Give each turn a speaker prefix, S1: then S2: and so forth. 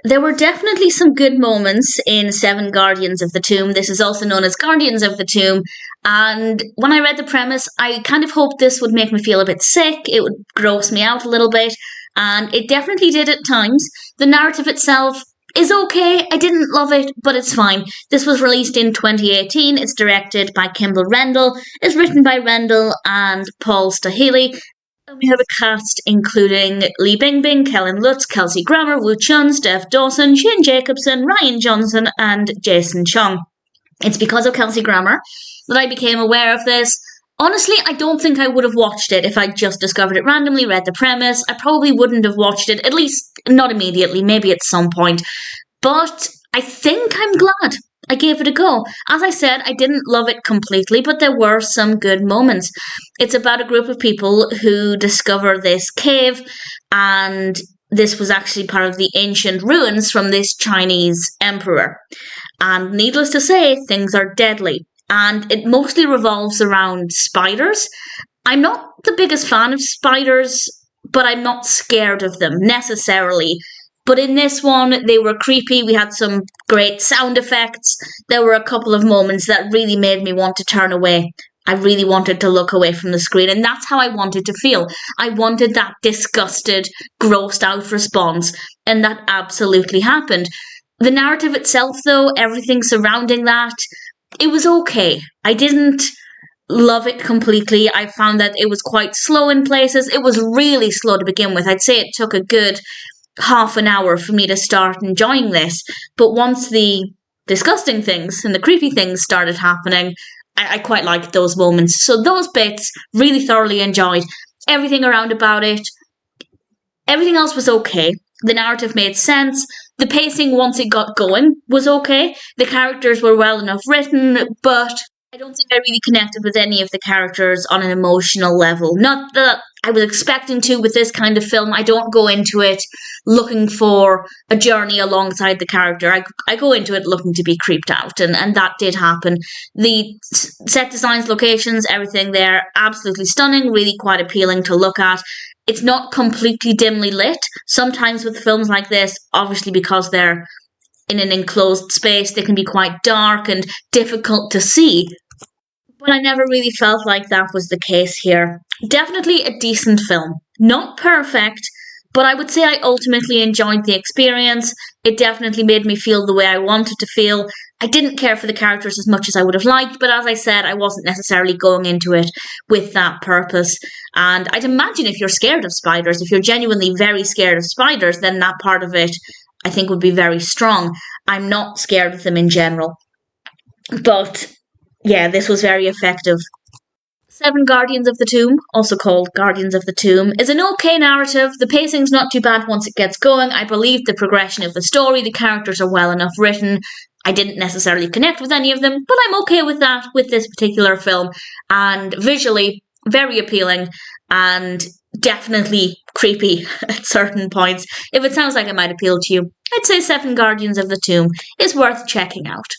S1: There were definitely some good moments in Seven Guardians of the Tomb. This is also known as Guardians of the Tomb. And when I read the premise, I kind of hoped this would make me feel a bit sick. It would gross me out a little bit. And it definitely did at times. The narrative itself is okay. I didn't love it, but it's fine. This was released in 2018. It's directed by Kimble Rendall. It's written by Rendall and Paul Staheli. And we have a cast including Bingbing, Kellan Lutz, Kelsey, Chun, Stef, Dawson, Jacobson, Ryan Johnson, and Jason Chong. It's because of Kelsey that I became aware of this. Honestly, I don't think I would have watched it if I just discovered it randomly, read the premise. I probably wouldn't have watched it, at least not immediately, maybe at some point. But I think I'm glad I gave it a go. As I said, I didn't love it completely, but there were some good moments. It's about a group of people who discover this cave, and this was actually part of the ancient ruins from this Chinese emperor. And needless to say, things are deadly. And it mostly revolves around spiders. I'm not the biggest fan of spiders, but I'm not scared of them necessarily. But in this one, they were creepy. We had some great sound effects. There were a couple of moments that really made me want to turn away. I really wanted to look away from the screen, and that's how I wanted to feel. I wanted that disgusted, grossed out response, and that absolutely happened. The narrative itself, though, everything surrounding that, it was okay. I didn't love it completely. I found that it was quite slow in places. It was really slow to begin with. I'd say it took a good half an hour for me to start enjoying this. But once the disgusting things and the creepy things started happening, I quite liked those moments. So those bits, really thoroughly enjoyed. Everything around about it. Everything else was okay. The narrative made sense. The pacing, once it got going, was okay. The characters were well enough written, but I don't think I really connected with any of the characters on an emotional level. Not that I was expecting to with this kind of film. I don't go into it looking for a journey alongside the character. I go into it looking to be creeped out, and that did happen. The set designs, locations, everything there, absolutely stunning, really quite appealing to look at. It's not completely dimly lit. Sometimes with films like this, obviously because they're in an enclosed space, they can be quite dark and difficult to see. But I never really felt like that was the case here. Definitely a decent film. Not perfect, but I would say I ultimately enjoyed the experience. It definitely made me feel the way I wanted to feel. I didn't care for the characters as much as I would have liked, but as I said, I wasn't necessarily going into it with that purpose. And I'd imagine if you're scared of spiders, if you're genuinely very scared of spiders, then that part of it I think would be very strong. I'm not scared of them in general. But yeah, this was very effective. Seven Guardians of the Tomb, also called Guardians of the Tomb, is an okay narrative. The pacing's not too bad once it gets going. I believe the progression of the story, the characters are well enough written. I didn't necessarily connect with any of them, but I'm okay with that with this particular film. And visually, very appealing and definitely creepy at certain points. If it sounds like it might appeal to you, I'd say Seven Guardians of the Tomb is worth checking out.